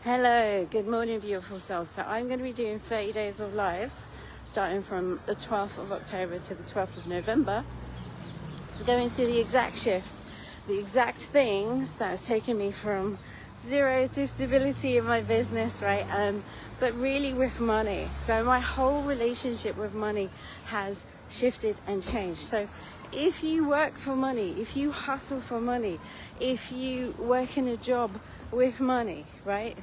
Hello, good morning, beautiful soul. So I'm going to be doing 30 days of lives starting from the 12th of October to the 12th of November to go into the exact shifts, the exact things that has taken me from zero to stability in my business, right? But really with money. So my whole relationship with money has shifted and changed. So if you work for money, if you hustle for money, if you work in a job with money, right?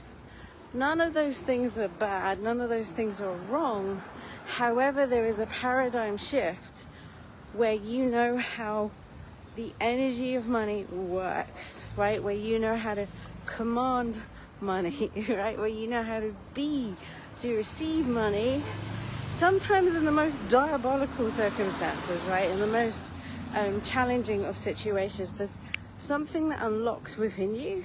None of those things are bad, none of those things are wrong. However, there is a paradigm shift where you know how the energy of money works, right? Where you know how to command money, right? Where you know how to be, to receive money, sometimes in the most diabolical circumstances, right? In the most challenging of situations. There's something that unlocks within you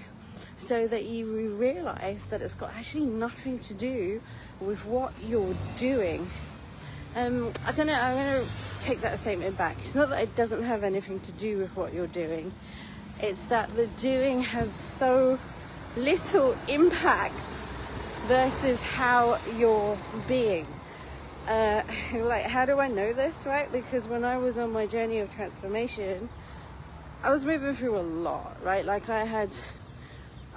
so that you realize that it's got actually nothing to do with what you're doing. I'm gonna take that statement back. It's not that it doesn't have anything to do with what you're doing. It's that the doing has so little impact versus how you're being. Like, how do I know this, right? Because when I was on my journey of transformation, I was moving through a lot, right? Like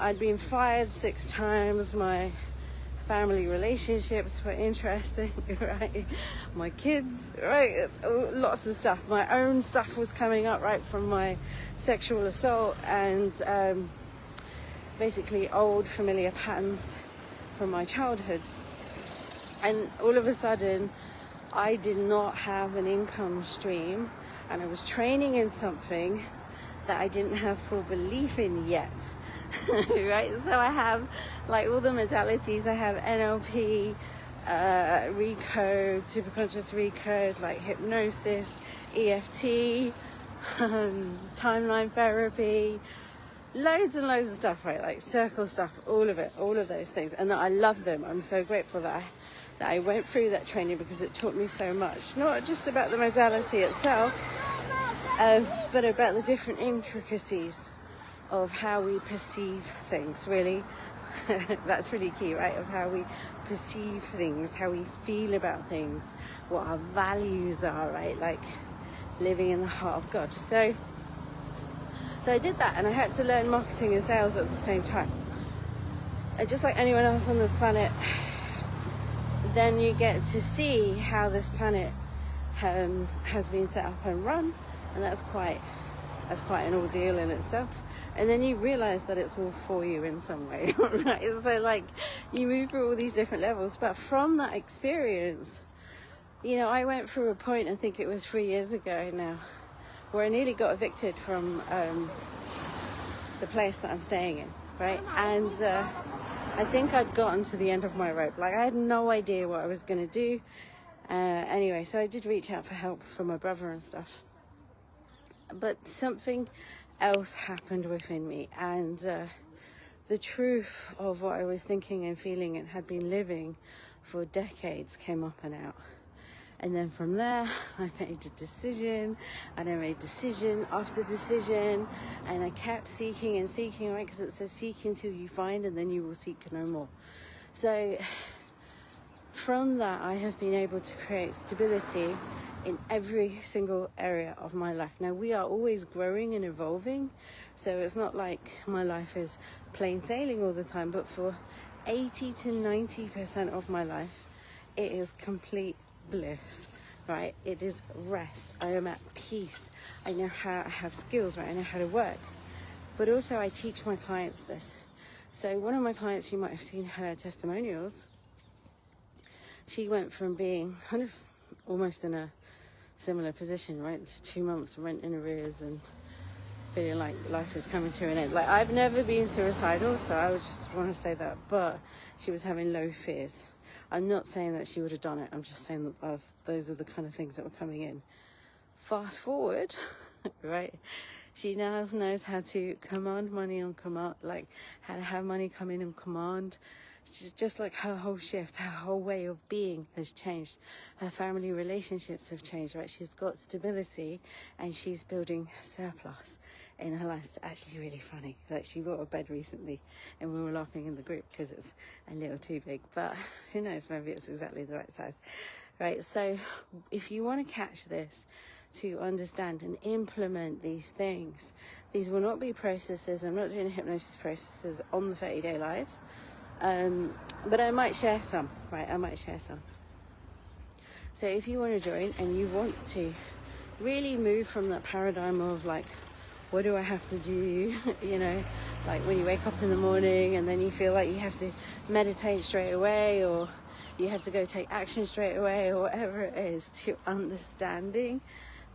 I'd been fired 6 times. My family relationships were interesting, right? My kids, right? Lots of stuff. My own stuff was coming up, right, from my sexual assault and basically old familiar patterns from my childhood. And all of a sudden, I did not have an income stream, and I was training in something that I didn't have full belief in yet. Right, so I have like all the modalities. I have NLP, recode, superconscious recode, like hypnosis, EFT, timeline therapy, loads and loads of stuff, right? Like circle stuff, all of those things, and I love them. I'm so grateful that I went through that training because it taught me so much, not just about the modality itself, but about the different intricacies of how we perceive things, really. That's really key, right? Of how we perceive things, how we feel about things, what our values are, right? Like living in the heart of God. So I did that, and I had to learn marketing and sales at the same time. And just like anyone else on this planet, then you get to see how this planet has been set up and run, and that's quite an ordeal in itself. And then you realize that it's all for you in some way, right? So like you move through all these different levels, but from that experience, you know, I went through a point, I think it was 3 years ago now, where I nearly got evicted from the place that I'm staying in, right? And I think I'd gotten to the end of my rope. Like I had no idea what I was going to do. Anyway, so I did reach out for help from my brother and stuff. But something else happened within me, and the truth of what I was thinking and feeling and had been living for decades came up and out. And then from there, I made a decision, and I made decision after decision, and I kept seeking and seeking, right? Because it says seek until you find, and then you will seek no more. So from that, I have been able to create stability in every single area of my life. Now, we are always growing and evolving, so it's not like my life is plain sailing all the time, but for 80 to 90% of my life, it is complete bliss, right? It is rest. I am at peace. I know how I have skills, right? I know how to work. But also I teach my clients this. So one of my clients, you might have seen her testimonials, she went from being kind of almost in a similar position, right? 2 months rent in arrears and feeling like life is coming to an end. Like, I've never been suicidal, so I would just want to say that, but she was having low fears. I'm not saying that she would have done it. I'm just saying that those were the kind of things that were coming in. Fast forward, right? She now knows how to command money on command, like how to have money come in on command. She's just like her whole shift, her whole way of being has changed. Her family relationships have changed, right? She's got stability and she's building surplus in her life. It's actually really funny. Like, she bought a bed recently and we were laughing in the group because it's a little too big, but who knows, maybe it's exactly the right size. Right, so if you want to catch this, to understand and implement these things, these will not be processes. I'm not doing a hypnosis processes on the 30-day lives, but I might share some, right? I might share some. So if you want to join and you want to really move from that paradigm of like, what do I have to do? You know, like when you wake up in the morning and then you feel like you have to meditate straight away, or you have to go take action straight away, or whatever it is, to understanding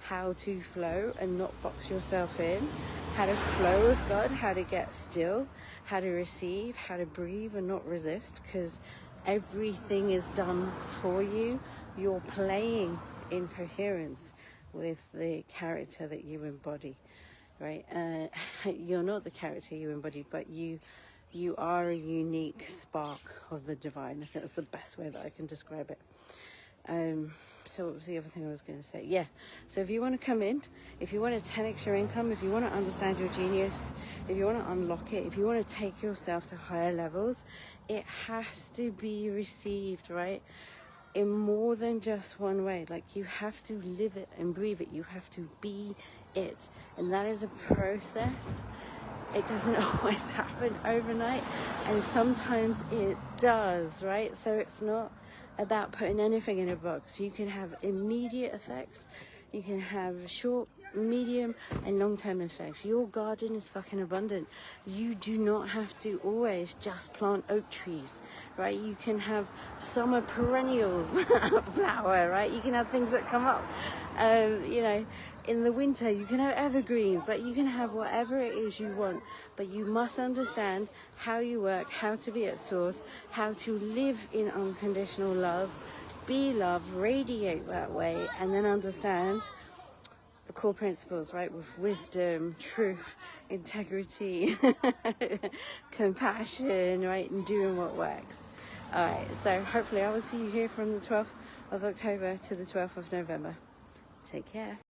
how to flow and not box yourself in, how to flow with God, how to get still, how to receive, how to breathe and not resist, because everything is done for you. You're playing in coherence with the character that you embody, right? You're not the character you embody, but you are a unique spark of the divine. I think that's the best way that I can describe it. So what was the other thing I was going to say? Yeah, so if you want to come in, if you want to 10x your income, if you want to understand your genius, if you want to unlock it, if you want to take yourself to higher levels, it has to be received, right? In more than just one way. Like, you have to live it and breathe it. You have to be it. And that is a process. It doesn't always happen overnight, and sometimes it does, right? So it's not about putting anything in a box. You can have immediate effects, you can have short, medium and long-term effects. Your garden is fucking abundant. You do not have to always just plant oak trees, right? You can have summer perennials flower, right? You can have things that come up, you know, in the winter. You can have evergreens, like you can have whatever it is you want, but you must understand how you work, how to be at source, how to live in unconditional love, be love, radiate that way, and then understand the core principles, right? With wisdom, truth, integrity, compassion, right? And doing what works. All right, so hopefully I will see you here from the 12th of October to the 12th of November. Take care.